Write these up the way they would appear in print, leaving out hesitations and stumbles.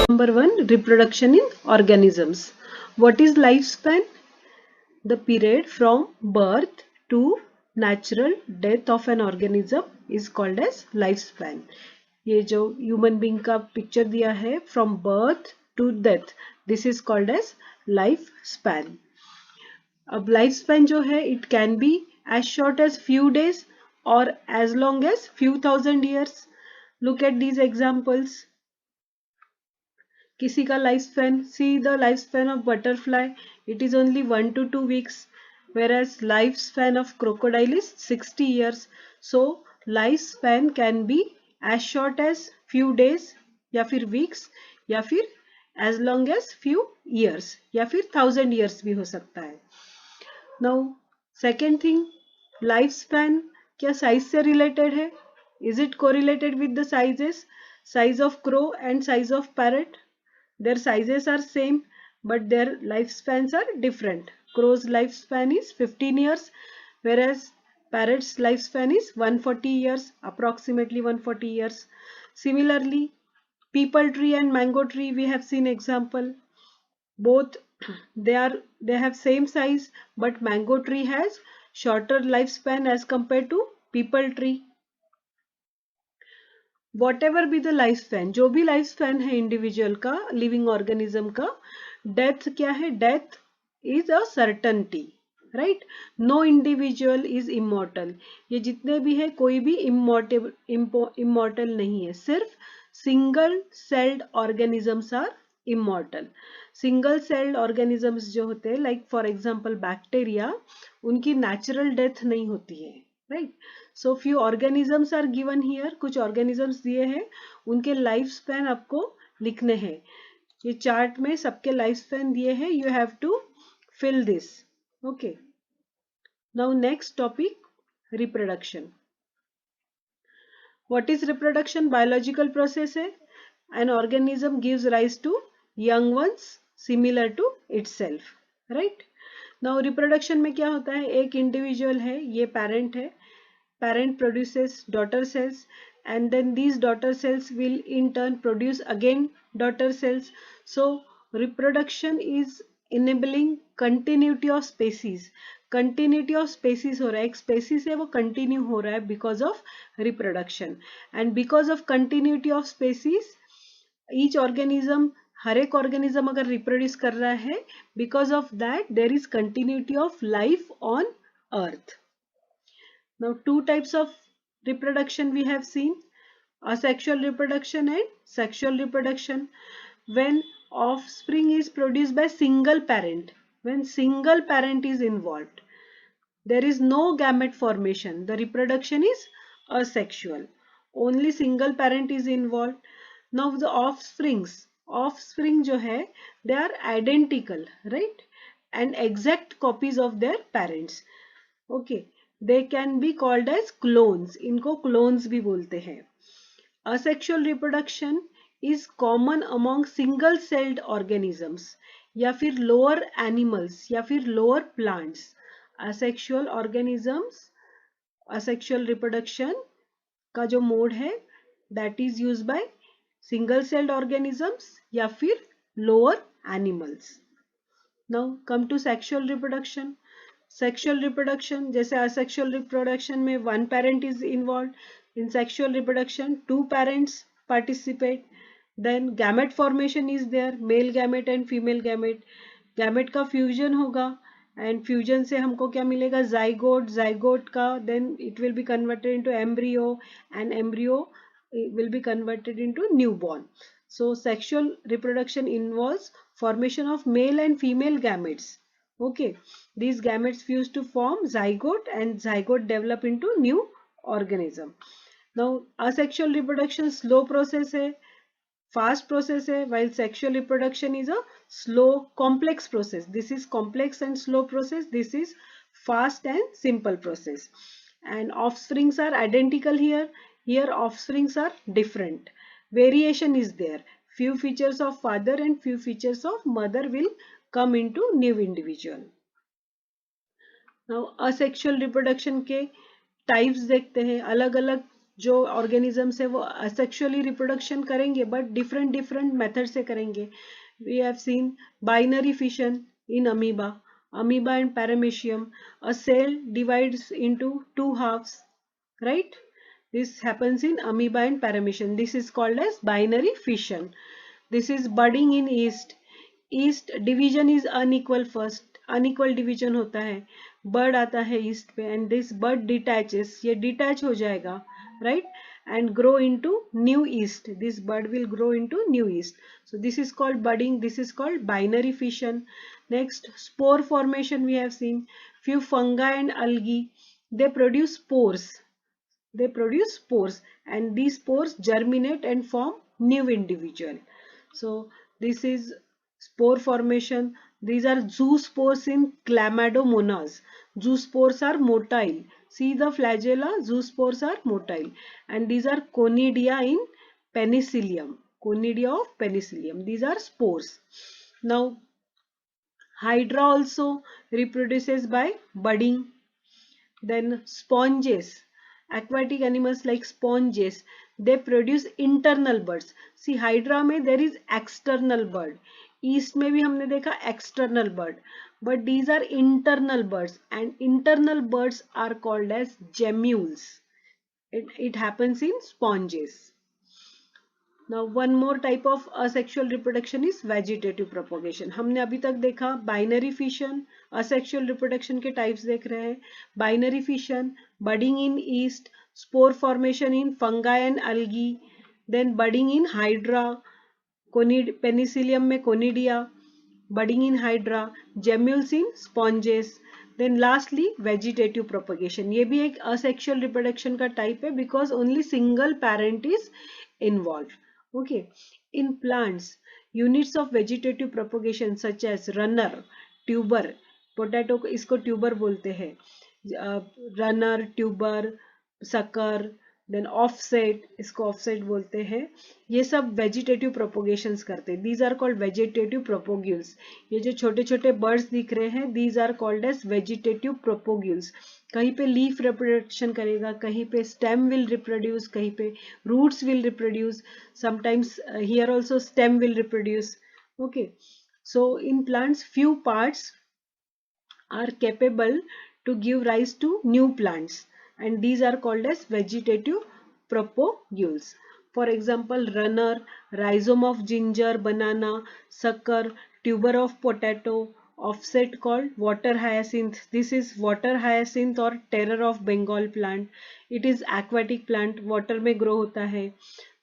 Number 1, reproduction in organisms. What is lifespan? The period from birth to natural death of an organism is called as lifespan. ये जो human being का picture दिया है from birth to death, this is called as lifespan. अब lifespan जो है it can be as short as few days or as long as few thousand years. Look at these examples. किसी का life span, see the life span of butterfly, it is only 1 to 2 weeks, whereas life span of crocodile is 60 years. So life span can be as short as few days या फिर weeks या फिर as long as few years या फिर 1000 years भी हो सकता है. Now second thing, life span क्या साइज से रिलेटेड है? Is it correlated with the sizes? Size of crow and size of parrot, their sizes are same but their lifespans are different. Crow's lifespan is 15 years, whereas parrot's lifespan is 140 years, approximately 140 years. Similarly, peepal tree and mango tree, we have seen example. Both they have same size, but mango tree has shorter lifespan as compared to peepal tree. Whatever be the life span, जो भी life span है individual का, living organism का, death क्या है? Death is a certainty, right? No individual is immortal. ये जितने भी है कोई भी इमॉर्टल नहीं है, सिर्फ single celled organisms are immortal. Single celled organisms जो होते हैं, लाइक फॉर एग्जांपल बैक्टीरिया, उनकी नेचुरल डेथ नहीं होती है, right? So few organisms are given here, कुछ ऑर्गेनिजम्स दिए हैं, उनके लाइफ स्पैन आपको लिखने हैं. ये चार्ट में सबके लाइफ स्पैन दिए हैं, you have to fill this. Okay, now next topic, reproduction. What is reproduction? Biological process है. An organism gives rise to young ones similar to itself, right? Now reproduction में क्या होता है? एक इंडिविजुअल है, ये पेरेंट है, parent produces daughter cells and then these daughter cells will in turn produce again daughter cells. So reproduction is enabling continuity of species. continuity of species हो रहा है, एक species है वो continue हो रहा है because of reproduction. and because of continuity of species, each organism, हर एक organism अगर reproduce कर रहा है, because of that there is continuity of life on earth. Now, two types of reproduction we have seen: asexual reproduction and sexual reproduction. When offspring is produced by single parent, when single parent is involved, there is no gamete formation. The reproduction is asexual. Only single parent is involved. Now, the offspring जो है, they are identical, right? And exact copies of their parents. Okay. They can be called as clones. इनको clones भी बोलते हैं. Asexual reproduction is common among single celled organisms या फिर lower animals या फिर lower plants. Asexual organisms, asexual reproduction का जो mode है, that is used by single celled organisms या फिर lower animals. Now come to sexual reproduction. Sexual reproduction, जैसे असेक्सुअल रिप्रोडक्शन में one parent is involve, in sexual reproduction two parents participate. Then gamete formation is there, male gamete and female gamete. Gamete का fusion होगा and fusion से हमको क्या मिलेगा? Zygote. Zygote का then it will be converted into embryo and embryo will be converted into newborn. So sexual reproduction involves formation of male and female gametes. Okay, these gametes fuse to form zygote and zygote develop into new organism. Now asexual reproduction slow process है, fast process है, while sexual reproduction is a slow complex process. This is complex and slow process, this is fast and simple process. And offsprings are identical here. Here offsprings are different. Variation is there. Few features of father and few features of mother will come into new individual. Now asexual reproduction के types देखते हैं. अलग अलग जो organisms है वो asexually reproduction करेंगे, but different different method से करेंगे. We have seen binary fission in amoeba and paramecium. A cell divides into two halves, right? This happens in amoeba and paramecium. This is called as binary fission. This is budding in yeast. Yeast division is unequal first. Unequal division होता है. Bud आता है yeast पे and this bud detaches. ये detach हो जाएगा, right? And grow into new yeast. This bud will grow into new yeast. So this is called budding. This is called binary fission. Next, spore formation we have seen. Few fungi and algae, they produce spores. They produce spores and these spores germinate and form new individual. So this is spore formation. These are zoospores in Chlamydomonas. Zoospores are motile. See the flagella, zoospores are motile. And these are conidia in Penicillium. Conidia of Penicillium. These are spores. Now Hydra also reproduces by budding. Then sponges, aquatic animals like sponges, they produce internal buds. See hydra में there is external bud, yeast में भी हमने देखा external bud, but these are internal buds and internal buds are called as gemmules. It happens in sponges. Now one more type of asexual reproduction is vegetative propagation. हमने अभी तक देखा binary fission, asexual reproduction के types देख रहे हैं. Binary fission, budding in yeast, spore formation in fungi and algae, then budding in hydra, penicillium में conidia, budding in hydra, gemmules in sponges. Then lastly vegetative propagation. ये भी एक asexual reproduction का type है because only single parent is involved. Okay, in plants, units of vegetative propagation such as runner, tuber, potato को इसको tuber बोलते हैं, runner, tuber, sucker, then offset, इसको offset बोलते हैं. ये सब vegetative propagations करते हैं. These are called vegetative propagules. ये जो छोटे छोटे birds दिख रहे हैं, these are called as vegetative propagules. कहीं पे leaf reproduction करेगा, कहीं पे stem will reproduce, कहीं पे roots will reproduce. Sometimes here also stem will reproduce. Okay, so in plants few parts are capable to give rise to new plants and these are called as vegetative propagules. For example, runner, rhizome of ginger, banana, sucker, tuber of potato, offset called water hyacinth. This is water hyacinth or terror of Bengal plant. It is aquatic plant, water में grow होता है.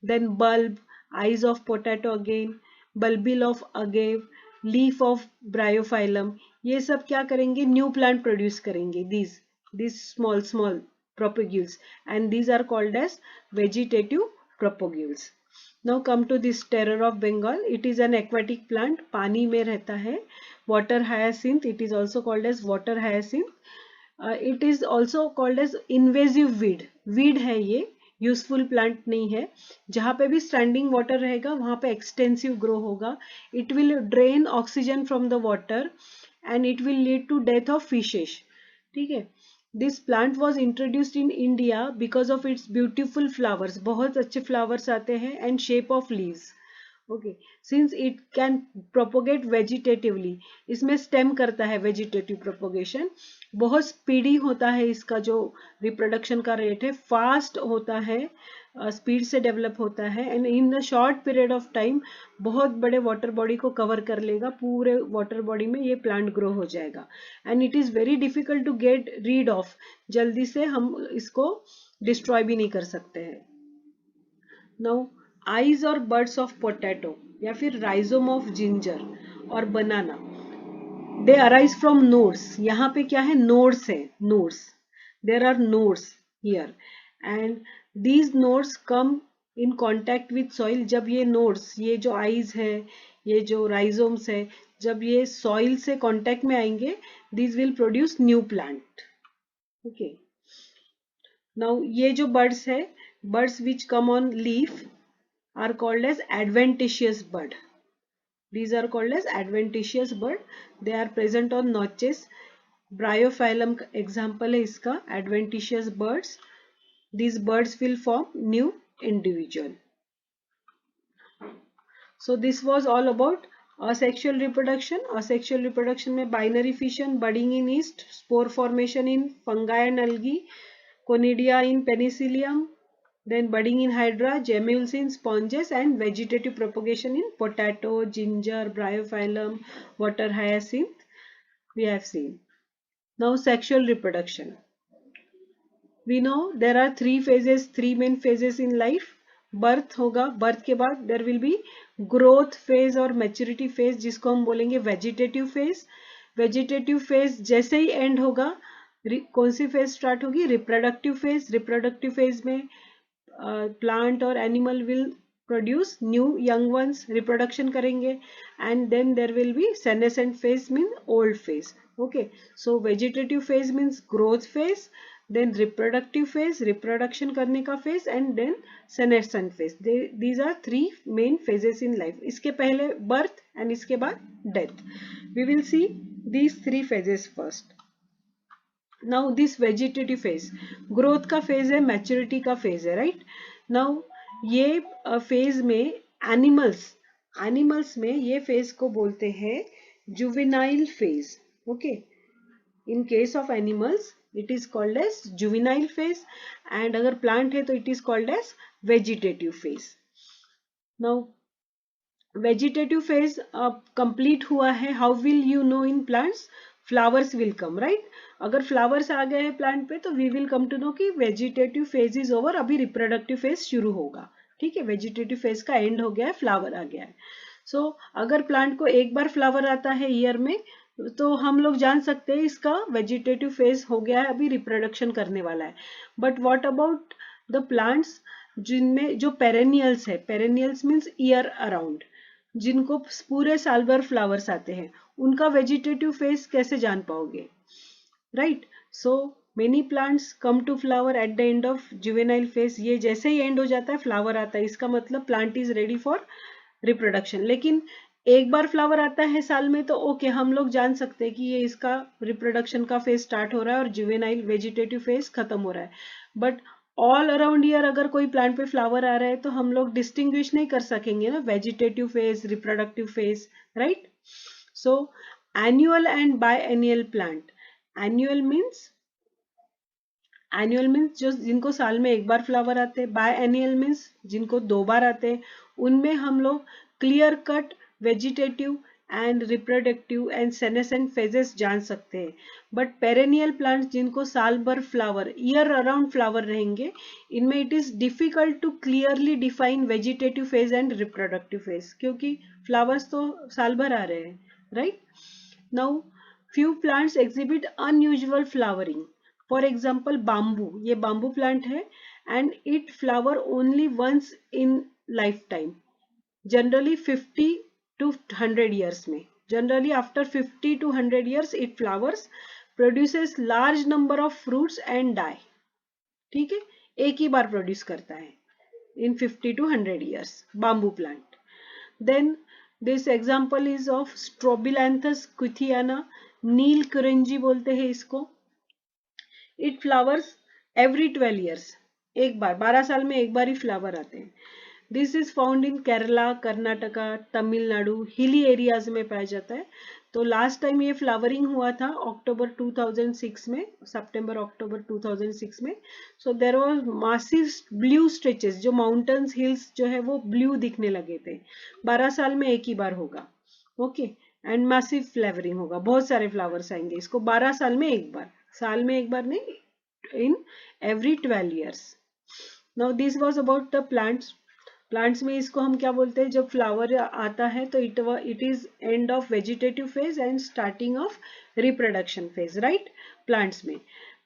Then bulb, eyes of potato again, bulbil of agave, leaf of bryophyllum. ये सब क्या करेंगे, new plant produce करेंगे. these small propagules and these are called as vegetative propagules. Now come to this terror of Bengal. It is an aquatic plant, पानी में रहता है. Water hyacinth, it is also called as water hyacinth. It is also called as invasive weed. Weed है ये, useful plant नहीं है. जहाँ पे भी स्टैंडिंग वाटर रहेगा वहाँ पे एक्सटेंसिव ग्रो होगा. It will drain oxygen from the water and it will lead to death of fishes. ठीक है. This plant was introduced in India because of its beautiful flowers. बहुत अच्छे flowers आते हैं and shape of leaves. Okay, since it can propagate vegetatively, इसमें stem करता है vegetative propagation. बहुत speedy होता है इसका जो reproduction का rate है, fast होता है, स्पीड से डेवलप होता है and in the short period of time बहुत बड़े वाटर बॉडी को कवर कर लेगा. पूरे वाटर बॉडी में ये प्लांट ग्रो हो जाएगा and it is very difficult to get rid of. जल्दी से हम इसको डिस्ट्रॉय भी नहीं कर सकते हैं. नाउ आईज और बर्ड्स ऑफ पोटैटो या फिर राइजोम ऑफ जिंजर और banana, they arise from nodes. यहाँ पे क्या है, नोड्स है, nodes. There are nodes here and these nodes come in contact with soil. जब ये nodes, ये जो eyes है, ये जो rhizomes है, जब ये soil से contact में आएंगे, these will produce new plant. Okay. Now ये जो buds है, buds which come on leaf are called as adventitious bud. These are called as adventitious bud. They are present on notches. Bryophyllum example है इसका, adventitious buds. these birds will form new individual. So this was all about asexual reproduction. Asexual reproduction में binary fission, budding in yeast, spore formation in fungi and algae, conidia in penicillium, then budding in hydra, gemmules in sponges, and vegetative propagation in potato, ginger, bryophyllum, water hyacinth we have seen. Now sexual reproduction. We know there are three main phases in life. Birth होगा, birth के बाद देर will B growth phase और maturity phase, जिसको हम बोलेंगे vegetative phase. Vegetative phase जैसे ही end होगा, कौन सी फेज स्टार्ट होगी? Reproductive phase. रिप्रोडक्टिव फेज में प्लांट और animal will produce new young ones, reproduction करेंगे, and then there will be senescent phase mean old phase. Okay, so vegetative phase means growth phase, then reproductive phase, reproduction करने का phase, and then senescent phase. These are three main phases in life. इसके पहले birth and इसके बाद death. We will see these three phases first. Now this vegetative phase, growth का phase है, maturity का phase है, right? Now ये phase में animals में ये phase को बोलते हैं juvenile phase. Okay, in case of animals it is called as juvenile phase, and अगर plant है तो it is called as vegetative phase. Now vegetative phase complete हुआ है. How will you know in plants? Flowers will come, right? अगर flowers आ गए हैं plant पे तो we will come to know कि vegetative phase is over, अभी reproductive phase शुरू होगा. ठीक है, vegetative phase का end हो गया है, flower आ गया है. So अगर plant को एक बार flower आता है year में, तो हम लोग जान सकते हैं इसका वेजिटेटिव फेज हो गया है, अभी रिप्रोडक्शन करने वाला है. But what about the plants जिनमें जो पेरेनियल्स है, पेरेनियल्स मीन्स ईयर अराउंड, जिनको पूरे साल भर फ्लावर्स आते हैं, उनका वेजिटेटिव फेज कैसे जान पाओगे? Right, so many plants come to flower at the end of juvenile phase. ये जैसे ही एंड हो जाता है फ्लावर आता है, इसका मतलब plant is ready for reproduction. लेकिन एक बार फ्लावर आता है साल में तो ओके, हम लोग जान सकते हैं कि ये इसका रिप्रोडक्शन का फेज स्टार्ट हो रहा है और जुवेनाइल वेजिटेटिव फेज खत्म हो रहा है. बट ऑल अराउंड ईयर अगर कोई प्लांट पे फ्लावर आ रहा है तो हम लोग डिस्टिंग्विश नहीं कर सकेंगे ना, vegetative phase, reproductive phase, right? So annual and by annual plant. Annual means जो जिनको साल में एक बार फ्लावर आते हैं. बाय एनुअल मीन्स जिनको 2 बार आते हैं. उनमें हम लोग clear cut vegetative and reproductive and senescent phases जान सकते हैं. बट पेरेनियल प्लांट्स जिनको साल भर फ्लावर, ईयर अराउंड फ्लावर रहेंगे, इनमें it is difficult to clearly define vegetative phase and reproductive phase, क्योंकि फ्लावर्स तो साल भर आ रहे हैं, right? Now few plants exhibit unusual flowering. For example bamboo, ये बाम्बू प्लांट है and it flower only once in life time, generally 50 to 100 years में. Generally after 50 to 100 years it flowers, produces large number of fruits and die. ठीक है, एक ही बार produce करता है in 50 to 100 years bamboo plant. Then this example is of Strobilanthes quithiana, नील कुरंजी बोलते हैं इसको. It flowers every 12 years, एक बार, 12 साल में एक बार ही फ्लावर आते हैं. This is found in Kerala, Karnataka, Tamil Nadu, hilly areas में पाया जाता है. तो लास्ट टाइम ये फ्लावरिंग हुआ था अक्टूबर 2006 में, सितंबर अक्टूबर 2006 में. So there was massive blue stretches, जो माउंटेन्स हिल्स जो है वो ब्लू दिखने लगे थे. 12 साल में एक ही बार होगा, ओके, एंड मासिव फ्लावरिंग होगा, बहुत सारे फ्लावर्स आएंगे. इसको 12 साल में एक बार, साल में एक बार नहीं, in every 12 years. Now this was about the plants. Plants में इसको हम क्या बोलते हैं, जब फ्लावर आता है तो it is end of vegetative phase and starting of reproduction phase, right? Plants में.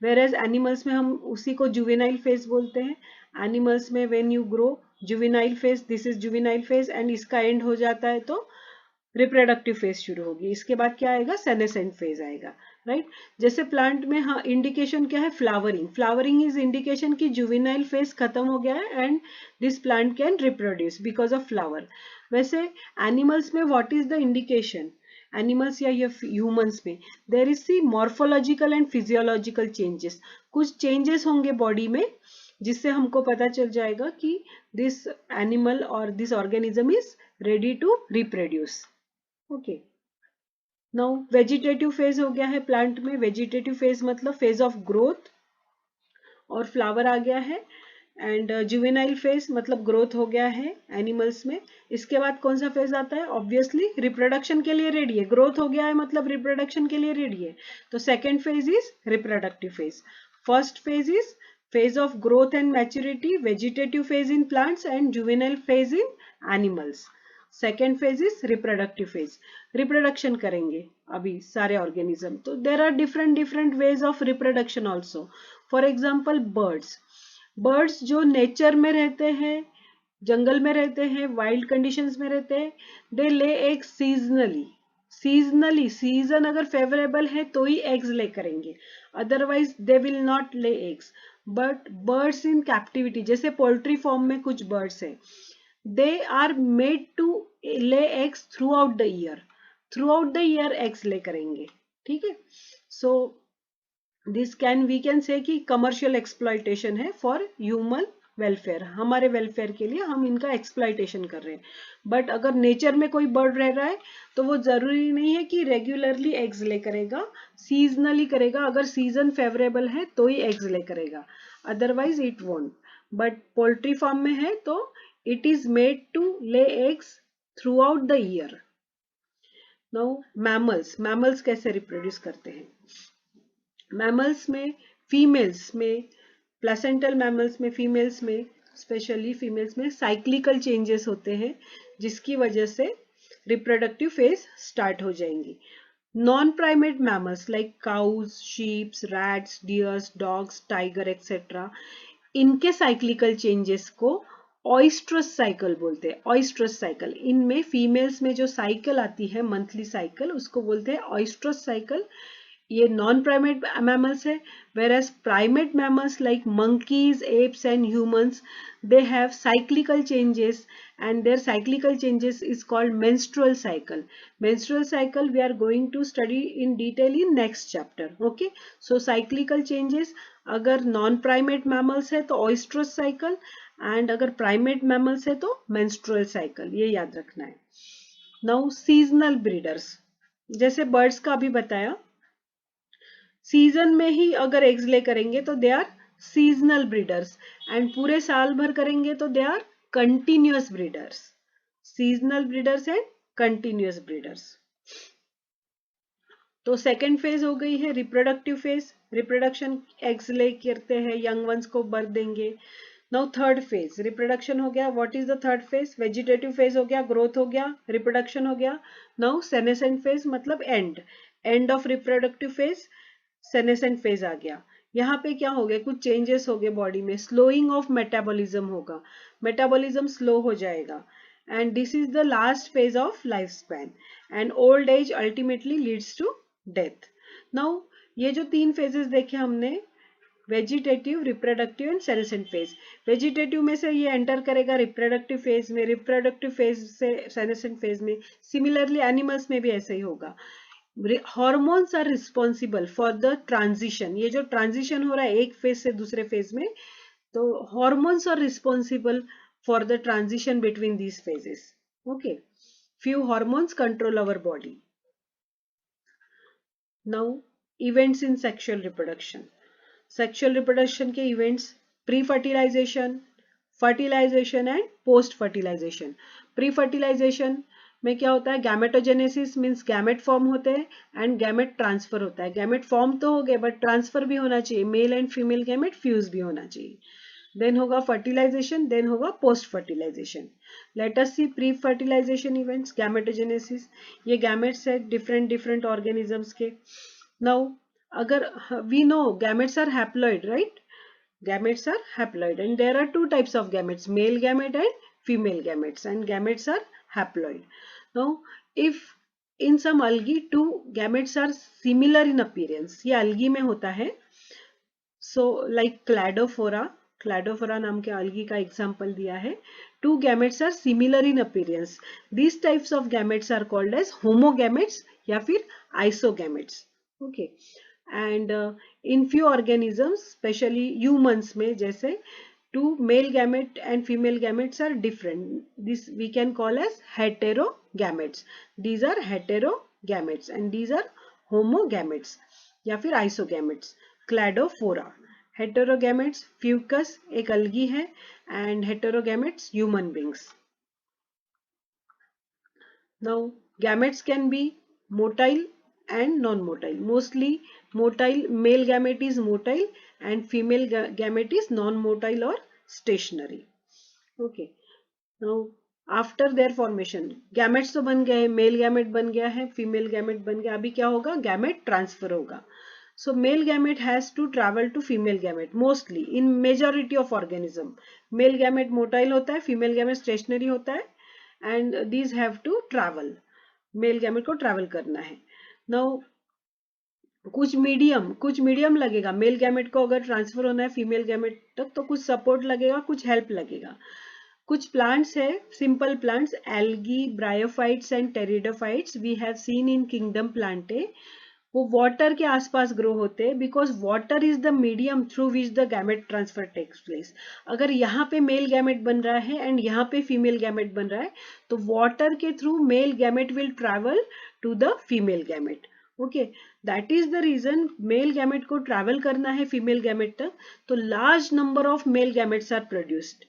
वेयर एज एनिमल्स में हम उसी को जुवेनाइल फेज बोलते हैं. एनिमल्स में when you grow, juvenile phase, this is juvenile phase, and इसका एंड हो जाता है तो रिप्रोडक्टिव फेज शुरू होगी. इसके बाद क्या आएगा? सेनेसेंट फेज आएगा, राइट? जैसे प्लांट में हाँ इंडिकेशन क्या है? फ्लावरिंग. फ्लावरिंग इज इंडिकेशन कि जुवेनाइल फेज खत्म हो गया है and this plant can reproduce because of flower. वैसे एनिमल्स में what is the indication? Animals या ह्यूमंस में there is see morphological and physiological changes. कुछ चेंजेस होंगे बॉडी में जिससे हमको पता चल जाएगा कि दिस एनिमल और this organism is ready to reproduce. Okay, now vegetative phase हो गया है प्लांट में। वेजिटेटिव फेज मतलब फेज ऑफ ग्रोथ और फ्लावर आ गया है। एंड जुवेनाइल फेज मतलब ग्रोथ हो गया है एनिमल्स में। इसके बाद कौन सा फेज आता है? ऑब्वियसली रिप्रोडक्शन के लिए रेडी है। ग्रोथ हो गया है मतलब रिप्रोडक्शन के लिए रेडी है, तो second phase is reproductive phase. First phase is phase of growth and maturity, vegetative phase in plants and juvenile phase in animals. Second phase is reproductive phase, reproduction करेंगे अभी सारे ऑर्गेनिज्म। तो there are different different ways of reproduction also. For example birds जो nature में रहते हैं, जंगल में रहते हैं, वाइल्ड कंडीशंस में रहते हैं, they lay egg seasonally season अगर फेवरेबल है तो ही एग्स ले करेंगे, otherwise they will not lay eggs. But birds in captivity, जैसे पोल्ट्री फॉर्म में कुछ बर्ड्स है, they are made to lay eggs throughout the year eggs lay करेंगे। ठीक है, so this we can say कि commercial exploitation है for human welfare, हमारे वेलफेयर के लिए हम इनका एक्सप्लॉयटेशन कर रहे हैं। बट अगर नेचर में कोई बर्ड रह रहा है तो वो जरूरी नहीं है कि रेगुलरली एग्स ले करेगा, सीजनली करेगा। अगर सीजन फेवरेबल है तो ही एग्स ले करेगा, otherwise it won't. But poultry farm में है तो it is made to lay eggs throughout the year. Now mammals कैसे रिप्रोड्यूस करते हैं? मैमल्स में फीमेल्स में, प्लेसेंटल मैमल्स में फीमेल्स में, स्पेशली फीमेल्स में साइक्लिकल चेंजेस होते हैं, जिसकी वजह से रिप्रोडक्टिव फेज स्टार्ट हो जाएंगी। Non primate mammals like cows, sheeps, rats, dears, dogs, tiger etcetera, इनके साइक्लिकल चेंजेस को ऑयस्ट्रस साइकिल बोलते हैं। ऑयस्ट्रस साइकिल, इनमें फीमेल्स में जो साइकिल आती है मंथली साइकिल, उसको बोलते हैं ऑयस्ट्रस साइकिल। ये नॉन प्राइमेट मैमल्स है। whereas primate mammals like monkeys, apes and humans, they have cyclical changes, and their cyclical changes is called menstrual cycle. Menstrual cycle we are going to study in detail in next chapter. Okay, so cyclical changes, अगर non primate mammals है तो ऑयस्ट्रस cycle, and अगर primate mammals है तो menstrual cycle, ये याद रखना है। नाउ सीजनल ब्रीडर्स, जैसे बर्ड्स का अभी बताया, सीजन में ही अगर एग्स ले करेंगे तो they are seasonal breeders, and पूरे साल भर करेंगे तो they are continuous breeders. Seasonal breeders and continuous breeders. तो सेकेंड फेज हो गई है reproductive phase, reproduction eggs lay करते हैं, यंग वंस को बर्थ देंगे। नाउ थर्ड फेज रिप्रोडक्शन हो गया। What is the third phase? Vegetative phase हो गया, ग्रोथ हो गया, रिप्रोडक्शन हो गया। नाउ सेनेसेंट फेज मतलब end of reproductive phase, senescent phase आ गया। यहाँ पे क्या हो गया? कुछ चेंजेस हो गए बॉडी में, स्लोइंग ऑफ मेटाबॉलिज्म होगा, मेटाबॉलिज्म स्लो हो जाएगा, and this is the last phase of life span, and old age ultimately leads to death. Now ये जो तीन फेजेस देखे हमने, vegetative, reproductive and senescent phase. Vegetative में से ये एंटर करेगा रिप्रोडक्टिव फेज में, रिप्रोडक्टिव फेज से सेनेसेंट फेज में। सिमिलरली एनिमल्स में भी ऐसे ही होगा। Hormones are responsible for the transition, ये जो ट्रांजिशन हो रहा है एक फेज से दूसरे फेज में, तो hormones are responsible for the transition between these phases. Okay, few hormones control our body. Now events in sexual reproduction. Sexual reproduction के events, pre fertilisation, fertilisation and post fertilisation. Pre fertilisation में क्या होता है? Gametogenesis means gamete form होते हैं and gamete transfer होता है। Gamete form तो हो गए बट ट्रांसफर भी होना चाहिए, male and female gamete fuse भी होना चाहिए। देन होगा फर्टिलाइजेशन, देन होगा post fertilisation. Let us see pre fertilisation events, gametogenesis, ये गैमेट्स है डिफरेंट डिफरेंट ऑर्गेनिजम्स के। नाउ अगर we know gametes are haploid, right? Gametes are haploid and there are two types of gametes, male gamete and female gametes, and gametes are haploid. Now if in some algae two gametes are similar in appearance, ये algae में होता है, so like cladophora नाम के algae का example दिया है, two gametes are similar in appearance, these types of gametes are called as homogametes या फिर isogametes. Okay, and in few organisms specially humans में, जैसे two male gamete and female gametes are different. This we can call as heterogametes. These are heterogametes and these are homogametes या फिर isogametes. Cladophora. Heterogametes fucus एक algae है and heterogametes human beings. Now gametes can be motile and non-motile. Mostly motile, male gamete is motile and female gamete is non-motile or stationary. Okay. Now after their formation gametes तो बन गए, male gamete बन गया है, female gamete बन गया, अभी क्या होगा, gamete transfer होगा. So male gamete has to travel to female gamete mostly in majority of organism. Male gamete motile होता है, female gamete stationary होता है and these have to travel. Male gamete को travel करना है. Now कुछ medium लगेगा. मेल गैमेट को अगर ट्रांसफर होना है फीमेल गैमेट तक तो कुछ सपोर्ट लगेगा, कुछ हेल्प लगेगा. कुछ प्लांट्स है, simple plants, algae, bryophytes and pteridophytes we have seen in kingdom plantae. वो वाटर के आसपास ग्रो होते हैं because water is the medium through which the gamete transfer takes place. अगर यहाँ पे मेल गैमेट बन रहा है एंड यहाँ पे फीमेल गैमेट बन रहा है तो वाटर के through male gamete will travel to the female gamete. Okay, that is the reason male gamete को ट्रैवल करना है फीमेल गैमेट तक तो large number of male gametes are produced.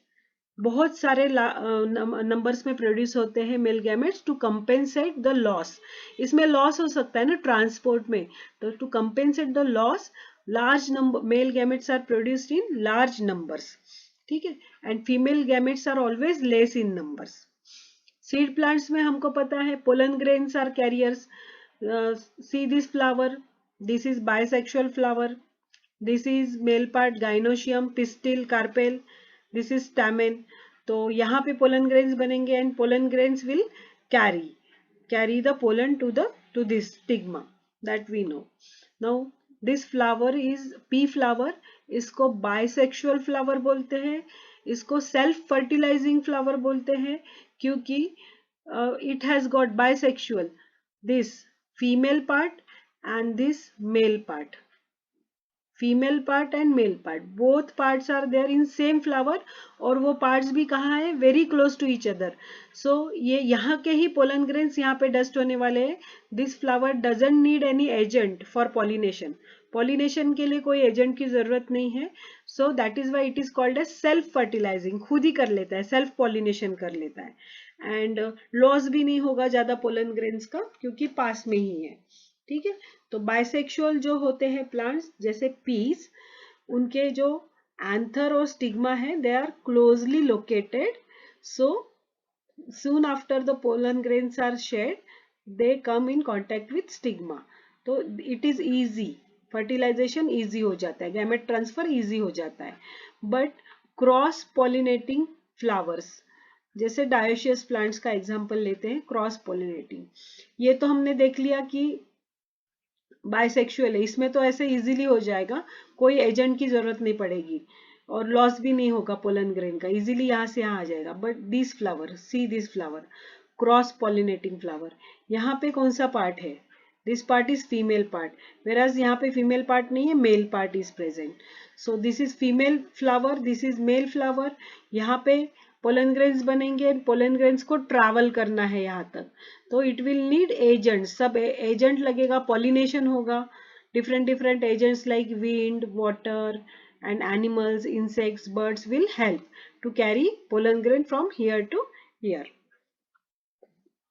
बहुत सारे नंबर्स में प्रोड्यूस होते हैं male gametes to compensate the loss. इसमें लॉस हो सकता है ना ट्रांसपोर्ट में, तो to compensate the loss large number male gametes are produced in large numbers. ठीक है, and female gametes are always less in numbers. Seed plants में हमको पता है pollen grains are carriers. see this flower, this is bisexual flower, this is male part gynoecium, pistil, carpel, this is stamen. तो यहाँ पे pollen grains बनेंगे and pollen grains will carry the pollen to this stigma that we know. Now this flower is pea flower. इसको bisexual flower बोलते हैं, इसको self fertilizing flower बोलते हैं क्योंकि it has got bisexual, this female part and this male part. Female part and male part, both parts are there in same flower और वो parts भी कहाँ है, very close to each other. So ये यहाँ के ही pollen grains यहाँ पे dust होने वाले हैं. This flower doesn't need any agent for pollination. Pollination के लिए कोई agent की जरूरत नहीं है. So that is why it is called as self fertilizing. खुद ही कर लेता है, self pollination कर लेता है. एंड लॉस भी नहीं होगा ज्यादा पोलन ग्रेन्स का क्योंकि पास में ही है. ठीक है, तो बाइसेक्सुअल जो होते हैं प्लांट्स जैसे पीस, उनके जो एंथर और स्टिग्मा है they are closely located. So soon after the pollen grains are shed they come in contact with stigma. तो it is easy, fertilisation easy हो जाता है, गैमेट ट्रांसफर इजी हो जाता है. बट क्रॉस पॉलिनेटिंग फ्लावर्स जैसे dioecious plants का example लेते हैं, क्रॉस पॉलिनेटिंग, ये तो हमने देख लिया कि बाइसेक्सुअल है, इसमें तो ऐसे इजीली हो जाएगा, कोई एजेंट की जरूरत नहीं पड़ेगी और लॉस भी नहीं होगा पोलन ग्रेन का, इजीली यहाँ से यहाँ आ जाएगा. But this flower, see this flower, cross pollinating flower, यहाँ पे कौन सा पार्ट है, this part is female part, whereas यहाँ पे फीमेल पार्ट नहीं है, male part is present. So this is female flower, this is male flower. यहाँ पे पोलन ग्रेन्स बनेंगे, पोलन ग्रेन्स को ट्रैवल करना है यहाँ तक, तो इट विल नीड एजेंट, सब एजेंट लगेगा, पॉलिनेशन होगा, different agents like wind, water and animals, insects, birds will help to carry pollen grain from here to here.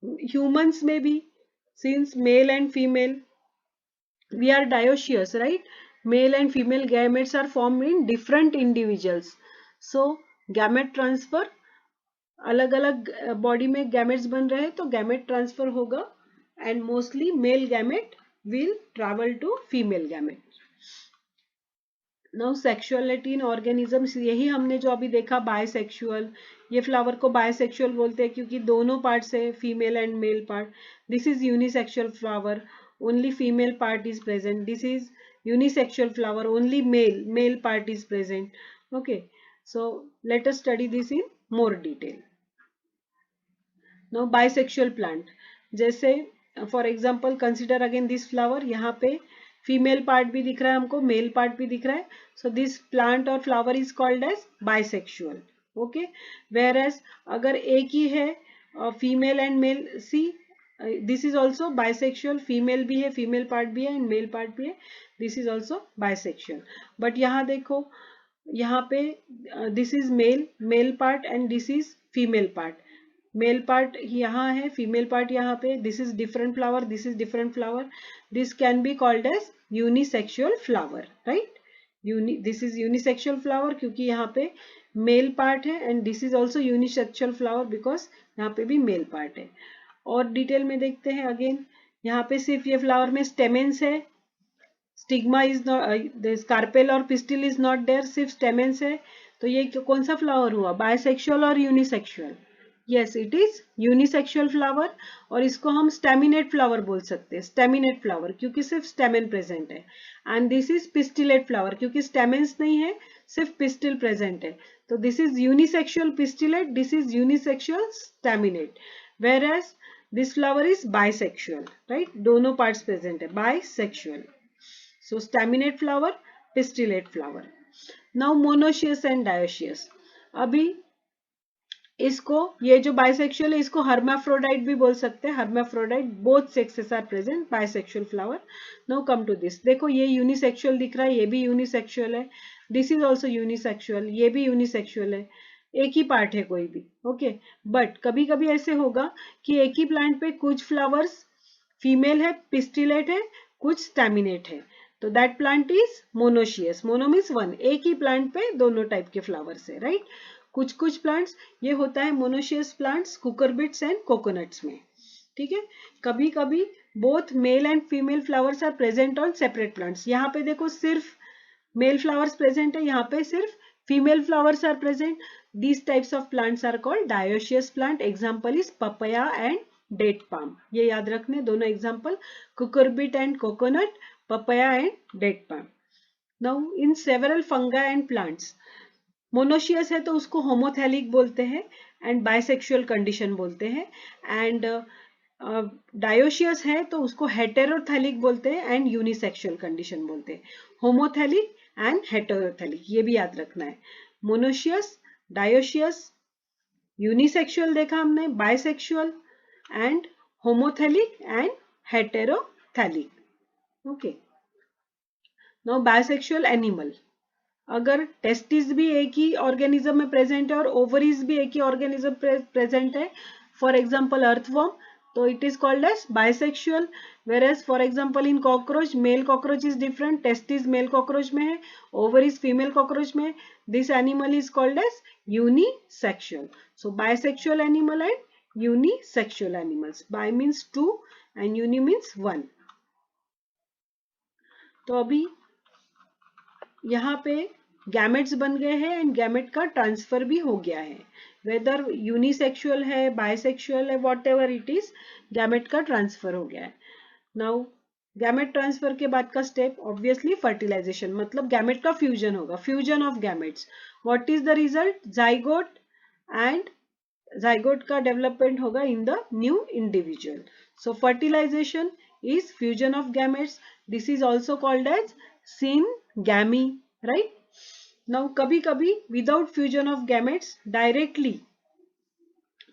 Humans में भी since male and female we are dioecious, right? Male and female gametes are formed in different individuals. So gamete transfer, अलग अलग body में gametes बन रहे हैं तो gamete transfer होगा and mostly male gamete will travel to female gamete. Now sexuality in organisms, यही हमने जो अभी देखा बायसेक्सुअल, ये फ्लावर को बायसेक्सुअल बोलते हैं क्योंकि दोनों पार्ट्स है, female and male part. This is unisexual flower, only female part is present. This is unisexual flower, only male part is present. Okay, so let us study this in more detail. Now bisexual plant, जैसे for example consider again this flower, यहाँ पे female part भी दिख रहा है हमको, mail part भी दिख रहा है. सो दिस प्लांट और flower is called as bisexual. Okay, whereas अगर एक ही है female and male, see this is also bisexual, female भी है, फीमेल पार्ट भी है एंड मेल पार्ट भी है, this is also bisexual. But यहाँ देखो, यहाँ पे this is male, male part and this is female part. Male part यहाँ है, फीमेल पार्ट यहाँ पे. This is different flower, this is different flower. This can be called as unisexual flower, right. This is unisexual flower क्योंकि यहाँ पे male part है, and this is also unisexual flower because यहाँ पे भी mail part है. और detail में देखते हैं अगेन. यहाँ पे सिर्फ ये फ्लावर में स्टेमेंस है, स्टिग्मा इज नॉट, स्कार्पेल और पिस्टिल इज नॉट देयर, सिर्फ स्टेमेंस है. तो ये कौन सा फ्लावर हुआ, बायसेक्सुअल और unisexual? Yes, it is unisexual flower. और इसको हम स्टेमिनेट फ्लावर बोल सकते हैं, स्टेमिनेट फ्लावर क्योंकि सिर्फ स्टेमेन प्रेजेंट है. And this is pistillate flower क्योंकि स्टेमेंस नहीं है, सिर्फ पिस्टिल प्रेजेंट है. तो this is unisexual pistillate, this is unisexual staminate. Whereas this flower is bisexual, right, दोनों पार्ट्स प्रेजेंट है, bisexual. So staminate flower, pistillate flower. Now monoecious and dioecious. अभी इसको, ये जो बाइसेक्सुअल है इसको हर्माफ्रोडाइट भी बोल सकते हैं. Hermaphrodite, both sexes are present, bisexual flower. Now come to this. देखो ये यूनिसेक्सुअल दिख रहा है, ये भी यूनिसेक्सुअल है. दिस इज ऑल्सो यूनिसेक्सुअल, ये भी यूनिसेक्सुअल है. एक ही पार्ट है कोई भी. ओके, बट कभी कभी ऐसे होगा कि एक ही प्लांट पे कुछ फ्लावर्स फीमेल है, पिस्टिलेट है, कुछ स्टैमिनेट है. तो that plant is monoecious. Mono means one, एक ही प्लांट पे दोनों टाइप के फ्लावर्स है, राइट. कुछ कुछ प्लांट्स ये होता है monoecious plants cucurbits and coconuts में, ठीक है. कभी कभी both male and female flowers are present on separate plants. यहाँ पे देखो सिर्फ मेल फ्लावर्स प्रेजेंट है, यहाँ पे सिर्फ female flowers are present. These types of plants are called dioecious plant. Example is papaya and date palm. ये याद रखने दोनों example, cucurbit and coconut, papaya and date palm. Now in several fungi and plants, monoecious है तो उसको homothallic बोलते हैं and bisexual condition बोलते हैं. एंड डायोशियस है तो उसको हेटेरोथैलिक बोलते हैं एंड यूनिसेक्सुअल कंडीशन बोलते हैं. होमोथैलिक एंड हेटेरोथैलिक, ये भी याद रखना है. मोनोशियस, डायोशियस, यूनिसेक्सुअल देखा हमने, bisexual and homothallic and heterothallic. Okay, now bisexual animal. अगर टेस्टिस भी एक ही ऑर्गेनिज्म में प्रेजेंट है और ओवरीज भी एक ही ऑर्गेनिज्म प्रेजेंट है, फॉर एग्जांपल अर्थवर्म, तो it is called as bisexual. Whereas for example in cockroach, male cockroach is different, testis male cockroach में है, ओवरीज फीमेल कॉकरोच में. This animal is called as unisexual. So bisexual animal and unisexual animals. Bi means two and uni means one. तो अभी यहाँ पे gametes बन गए हैं एंड गैमेट का ट्रांसफर भी हो गया है. वेदर यूनिसेक्सुअल है, बायसेक्सुअल है, whatever it is, gamete का ट्रांसफर हो गया है. नाउ गैमेट ट्रांसफर के बाद का स्टेप ऑब्वियसली फर्टिलाइजेशन, मतलब गैमेट का फ्यूजन होगा, fusion of gametes. What is the result, zygote, and zygote का डेवलपमेंट होगा in the new individual. So fertilisation is fusion of gametes. This is also called as syngamy, right. Now kabhi kabhi without fusion of gametes, directly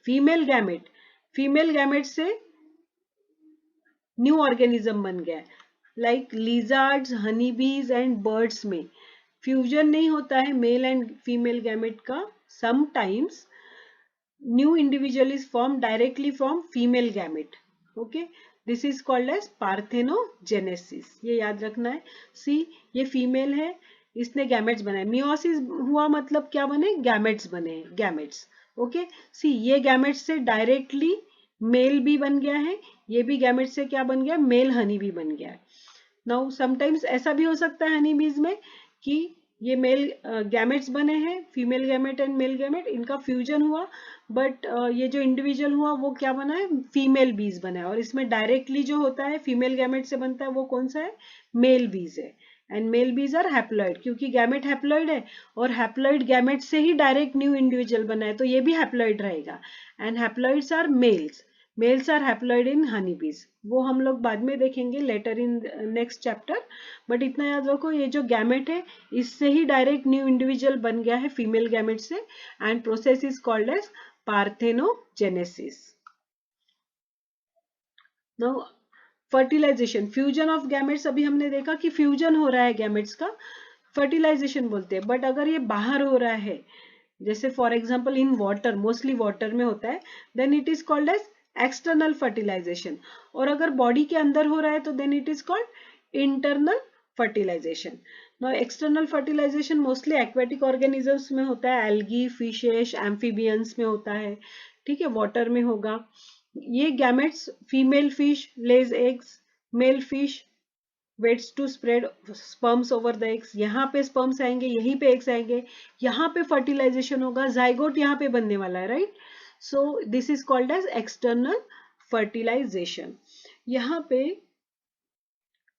female gamete से new organism बन गया है. Like lizards, Honey बीज and birds में fusion नहीं होता है male and female gamete का. Sometimes new individual is form directly from female gamete. Okay, this is called as parthenogenesis. ये याद रखना है. सी, ये फीमेल है, इसने गैमेट्स बनाए. मियोसिस हुआ मतलब क्या बने, गैमेट्स बने, गैमेट्स. ओके, सी ये गैमेट्स से डायरेक्टली मेल भी बन गया है, ये भी गैमेट से क्या बन गया, मेल हनी भी बन गया है. नाउ समटाइम्स ऐसा भी हो सकता है हनी बीज में कि ये मेल गैमेट्स बने हैं, female gamete and male gamete, इनका फ्यूजन हुआ, बट ये जो इंडिविजुअल हुआ वो क्या बना है, फीमेल बीज बना है. और इसमें डायरेक्टली जो होता है फीमेल गैमेट से बनता है वो कौन सा है, मेल बीज है. And mail bees are haploid क्योंकि गैमेट हैप्लॉइड है और हैप्लॉइड गैमेट से ही डायरेक्ट न्यू इंडिविजुअल बना है, तो ये भी हैप्लॉइड रहेगा. And haploids are males. Males are haploid in honey bees, वो हम लोग बाद में देखेंगे later in next chapter. But इतना याद रखो, ये जो गैमेट है इससे ही डायरेक्ट न्यू इंडिविजुअल बन गया है फीमेल गैमेट से, and process is called as parthenogenesis. Now fertilisation, fusion of gametes, अभी हमने देखा कि फ्यूजन हो रहा है गैमेट्स का, फर्टिलाइजेशन बोलते हैं। बट अगर ये बाहर हो रहा है, जैसे for example in water, mostly water में होता है, then it is called as external fertilization. और अगर बॉडी के अंदर हो रहा है तो then it is called internal fertilization. Now external fertilization mostly aquatic organisms में होता है, एल्गी, फिशेस, एम्फीबियंस में होता है, ठीक है, वाटर में होगा। ये gametes, female fish lays eggs, male fish waits to spread sperms over the eggs, यहाँ पे स्पर्म्स आएंगे, यहीं पे एग्स आएंगे, यहाँ पे फर्टिलाइजेशन होगा, जाइगोट यहाँ पे बनने वाला है, right. So this is called as external fertilisation. यहाँ पे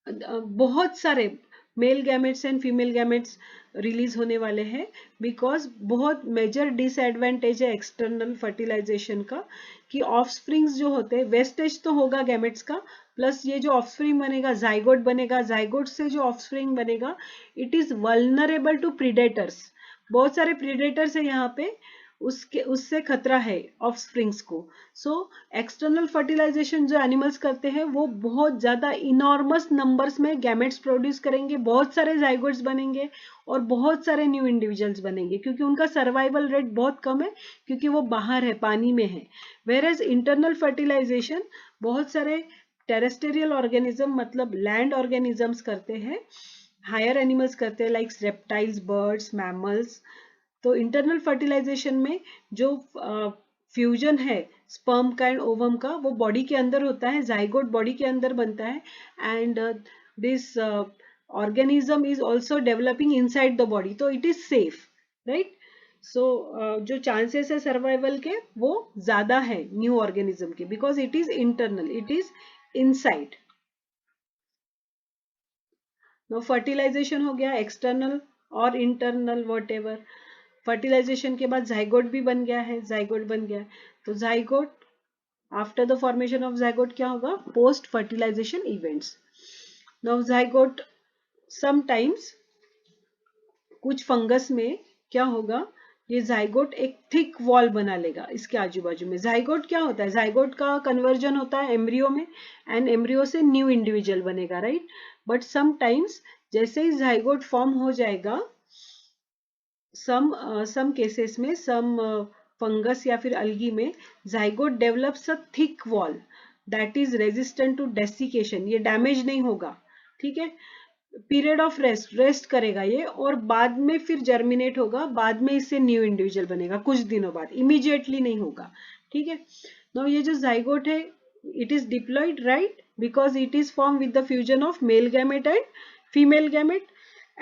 बहुत सारे male gametes and female gametes release होने वाले हैं, बिकॉज बहुत मेजर डिसएडवांटेज है एक्सटर्नल फर्टिलाइजेशन का, कि ऑफस्प्रिंग्स जो होते हैं, वेस्टेज तो होगा गैमेट्स का, प्लस ये जो ऑफस्प्रिंग बनेगा जाइगोट बनेगा, जाइगोट से जो ऑफस्प्रिंग बनेगा it is vulnerable to predators, बहुत सारे प्रीडेटर्स है यहाँ पे, उससे खतरा है ऑफस्प्रिंग्स को। सो एक्सटर्नल फर्टिलाइजेशन जो एनिमल्स करते हैं वो बहुत ज्यादा इनॉर्मस नंबर्स में गैमेट्स प्रोड्यूस करेंगे, बहुत सारे जाइगोट्स बनेंगे और बहुत सारे न्यू इंडिविजुअल्स बनेंगे, क्योंकि उनका सर्वाइवल रेट बहुत कम है, क्योंकि वो बाहर है, पानी में है। वेयरएज इंटरनल फर्टिलाइजेशन बहुत सारे टेरेस्टेरियल ऑर्गेनिज्म, मतलब लैंड ऑर्गेनिजम्स करते हैं, हायर एनिमल्स करते हैं, लाइक रेप्टाइल्स, बर्ड्स, मैमल्स। तो इंटरनल फर्टिलाइजेशन में जो फ्यूजन है स्पर्म का एंड ओवम का, वो बॉडी के अंदर होता है, जाइगोट बॉडी के अंदर बनता है, and this organism is also developing inside the body, तो it is safe, right. So जो चांसेस है सर्वाइवल के वो ज्यादा है न्यू ऑर्गेनिज्म के, because it is internal, it is inside. No fertilisation हो गया एक्सटर्नल और इंटरनल, व्हाटएवर। फर्टिलाइजेशन के बाद जाइगोट भी बन गया है, जाइगोट बन गया है, तो zygote, after the formation of zygote क्या होगा, post fertilisation events. Now zygote sometimes, कुछ फंगस में क्या होगा, ये जाइगोट एक थिक वॉल बना लेगा इसके आजू बाजू में। जाइगोट क्या होता है, जाइगोट का कन्वर्जन होता है एम्ब्रियो में, एंड एम्ब्रियो से न्यू इंडिविजुअल बनेगा, राइट। बट समटाइम्स जैसे ही जाइगोट फॉर्म हो जाएगा, some cases में, some फंगस या फिर अल्गी में, zygote develops a thick wall that is resistant to desiccation, ये डैमेज नहीं होगा, ठीक है। पीरियड ऑफ रेस्ट करेगा ये, और बाद में फिर जर्मिनेट होगा, बाद में इससे न्यू इंडिविजुअल बनेगा कुछ दिनों बाद, इमीडिएटली नहीं होगा, ठीक है। नाउ ये जो जाइगोट है it is diploid, right, because it is form with the fusion of male gamete and female gamete,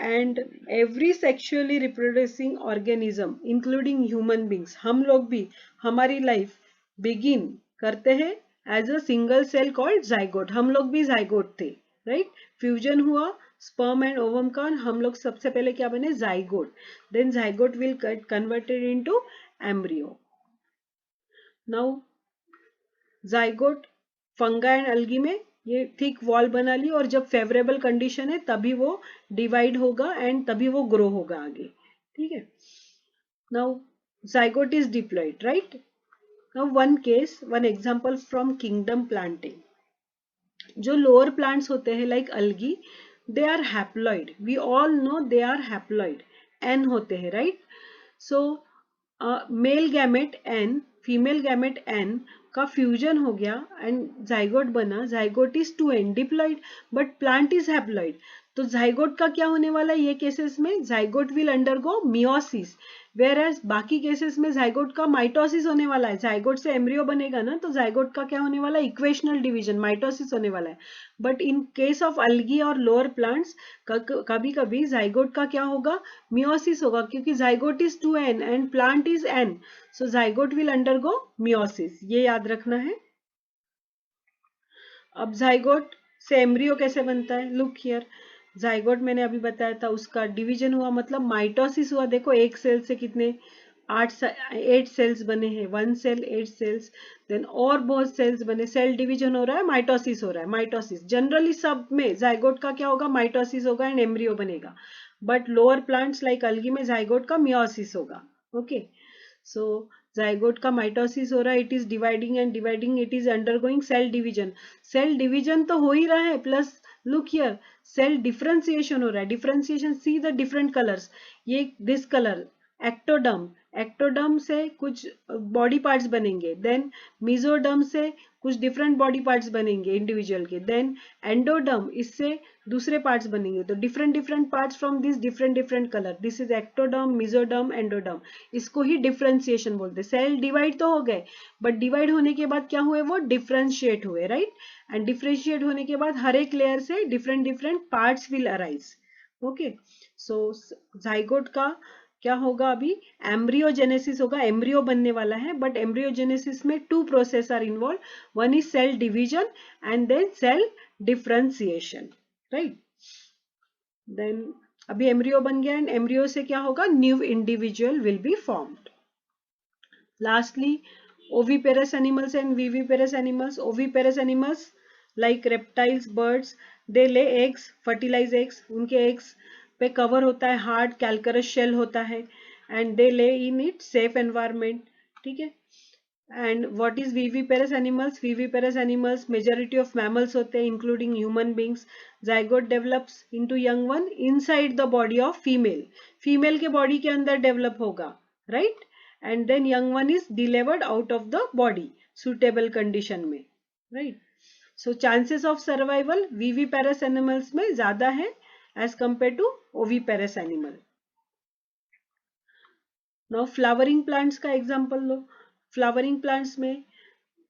and every sexually reproducing organism including human beings, हम लोग भी, हमारी लाइफ बिगिन करते हैं as a single cell called zygote, हम लोग भी zygote थे, राइट। फ्यूजन हुआ स्पर्म एंड ओवम का, हम लोग सबसे पहले क्या बने, zygote, then zygote will get converted into embryo. Now zygote fungi and algae में ये थिक वॉल बना ली, और जब फेवरेबल कंडीशन है तभी वो डिवाइड होगा एंड तभी वो ग्रो होगा आगे, ठीक है। Now zygote is diploid, right. Now one example from kingdom planting, जो लोअर प्लांट्स होते हैं like algae, they are haploid, we all know they are haploid, n होते हैं, right. So male gamete n, female gamete n का fusion हो गया and zygote बना, zygote is 2n diploid, but plant is haploid. तो zygote का क्या होने वाला है ये केसेस में, zygote will undergo meiosis, where as बाकी केसेस में जाइगोट का माइटोसिस होने वाला है, जाइगोट से एम्ब्रियो बनेगा ना, तो जाइगोट का क्या होने वाला है, इक्वेशनल डिवीजन, माइटोसिस होने वाला है। But in case of algae और लोअर प्लांट्स कभी कभी जाइगोट का क्या होगा, मियोसिस होगा, क्योंकि zygote is 2n and plant is n, so zygote will undergo meiosis, ये याद रखना है। अब जाइगोट से एम्ब्रियो कैसे बनता है, लुक हियर, जाइगोट मैंने अभी बताया था, उसका डिवीजन हुआ मतलब माइटोसिस हुआ, देखो एक सेल से कितने 8 सेल्स बने हैं, 1 सेल 8 सेल्स, देन और बहुत सेल्स बने, सेल डिवीजन हो रहा है, माइटोसिस हो रहा है, माइटोसिस जनरली सब में जाइगोट का क्या होगा, माइटोसिस होगा एंड एम्ब्रियो बनेगा, but lower plants like algae में जाइगोट का मियोसिस होगा। ओके, सो जाइगोट का माइटोसिस हो रहा है, it is dividing and dividing, it is undergoing cell division. Cell division तो हो ही रहा है, plus look here cell differentiation हो रहा है, differentiation, see the different colours, ये दिस कलर एक्टोडर्म, एक्टोडर्म से कुछ बॉडी पार्ट्स बनेंगे, देन मिजोडर्म से कुछ डिफरेंट बॉडी पार्ट्स बनेंगे इंडिविजुअल के, देन एंडोडर्म, इससे दूसरे पार्ट्स बनेंगे, तो different different parts from this different different colour, this is ectoderm, mesoderm, endoderm, इसको ही डिफरेंशिएशन बोलते हैं। सेल डिवाइड तो हो गए, बट डिवाइड होने के बाद क्या हुए, वो डिफरेंशिएट हुए, राइट, एंड डिफरेंशिएट होने के बाद हर एक लेयर से different different parts will arise. Okay, so zygote का क्या होगा, अभी एम्ब्रियोजेनेसिस होगा, एम्ब्रियो बनने वाला है, बट एम्ब्रियोजेनेसिस में 2 process are involve, one is cell division and then cell differentiation, right. Then अभी एम्ब्रियो बन गया एंड एम्ब्रियो से क्या होगा, new individual will be formed. Lastly oviparous animals and viviparous animals. Oviparous animals like reptiles, birds, they lay eggs, fertilize eggs, उनके eggs पे cover होता है हार्ड कैल्करस शेल होता है, एंड दे ले इन इट सेफ एनवायरमेंट, ठीक है। And what is viviparous animals, viviparous animals majority of mammals होते हैं including human beings. Zygote develops into young one inside the body of female, female के body के अंदर develop होगा, right, and then young one is delivered out of the body suitable condition में, right. So chances of survival viviparous animals में ज्यादा है as compare to oviparous animal. Now flowering plants का example लो, flowering plants में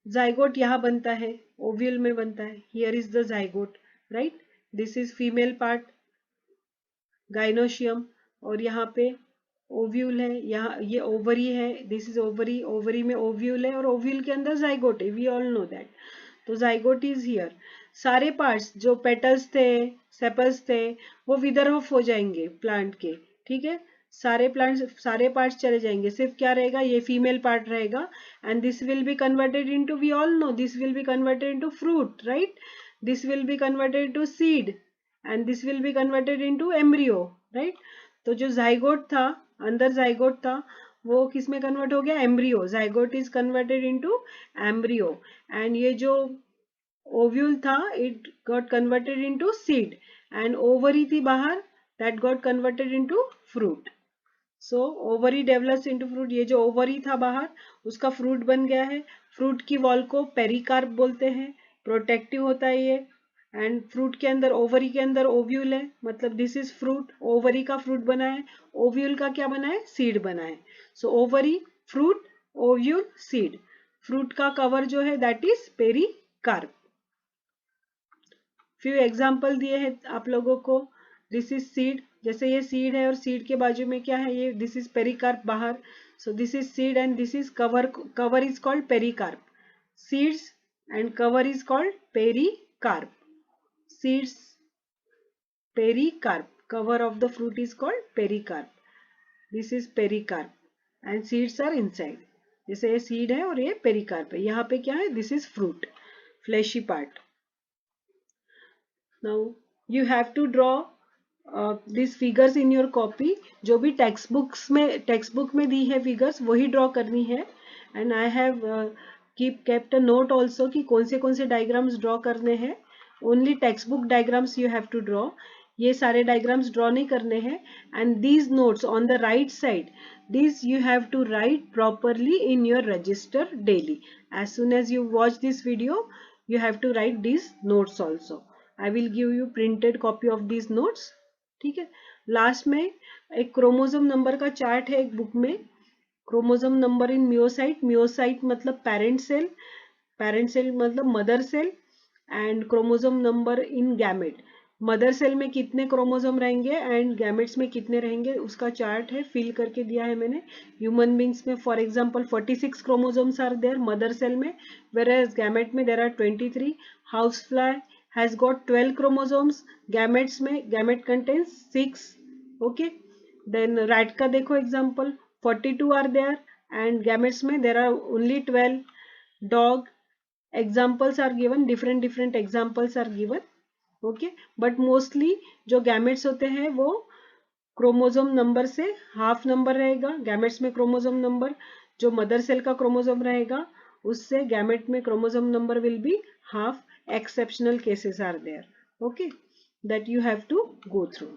zygote यहाँ बनता है, ovule में बनता है, here is the zygote, right, this is female part gynoecium, और यहाँ पे ओव्यूल है, यहाँ ये ओवरी है, दिस इज ओवरी, ओवरी में ओव्यूल है और ओव्यूल के अंदर जाइगोट है, वी ऑल नो दैट, तो जाइगोट इज हियर। सारे पार्ट्स जो पेटल्स थे, सेपल्स थे, वो विदर ऑफ हो जाएंगे प्लांट के, ठीक है, सारे प्लांट्स सारे पार्ट्स चले जाएंगे, सिर्फ क्या रहेगा, ये फीमेल पार्ट रहेगा, and this will be converted into, we all know this will be converted into fruit, right, this will be converted into seed and this will be converted into embryo, right. तो जो zygote था, अंदर zygote था, वो किस में convert हो गया, embryo, zygote is converted into embryo, and ये जो ओव्यूल था it got converted into seed, and ovary थी बाहर, that got converted into fruit. So ovary develops into fruit, ये जो ओवरी था बाहर उसका फ्रूट बन गया है, फ्रूट की वॉल को पेरिकार्प बोलते हैं, प्रोटेक्टिव होता है ये, एंड फ्रूट के अंदर, ओवरी के अंदर ओव्यूल है, मतलब दिस इज फ्रूट, ओवरी का फ्रूट बना है, ओव्यूल का क्या बना है, सीड बना है। So ovary, fruit, ovule, seed, fruit का कवर जो है that is pericarp. Few example दिए हैं आप लोगों को, दिस इज सीड, जैसे ये सीड है और सीड के बाजू में क्या है, ये दिस इज पेरिकार्प बाहर, सो this is seed and this is cover, cover is called pericarp, seeds and cover is called pericarp, seeds pericarp, cover of the fruit is called pericarp, this is pericarp and seeds are inside, जैसे ये seed है और ये pericarp है, यहाँ पे क्या है, this is fruit, fleshy part. Now you have to draw this figures in your copy, जो भी टेक्स्ट बुक में दी है फिगर्स वही ड्रॉ करनी है, and I have kept a note also कि कौन से डायग्राम्स ड्रॉ करने हैं, only text book diagrams you have to draw, ये सारे डायग्राम्स ड्रॉ नहीं करने हैं, and these notes on the right side, this you have to write properly in your register daily, as soon as you watch this video you have to write these notes also. I will give you printed copy of these notes, ठीक है। Last में एक chromosome number का chart है एक book में, chromosome number in meiocyte, meiocyte मतलब parent cell, parent cell मतलब mother cell, and chromosome number in gamete, mother cell में कितने क्रोमोसोम रहेंगे एंड गैमेट्स में कितने रहेंगे उसका चार्ट है, फिल करके दिया है मैंने। ह्यूमन बींग्स में for example 46 chromosomes are there mother cell में, whereas गैमेट में there are 23, house fly has got 12 chromosomes, gametes में gamete contains 6, okay, then rat का देखो example 42 are there, and gametes में there are only 12. Dog, examples are given, different examples are given. Okay, but mostly जो gametes होते हैं वो chromosome number से half number रहेगा. गैमेट्स में क्रोमोसोम नंबर जो मदर सेल का क्रोमोसोम रहेगा उससे गैमेट में chromosome number will be half. Exceptional cases are there. Okay, that you have to go through.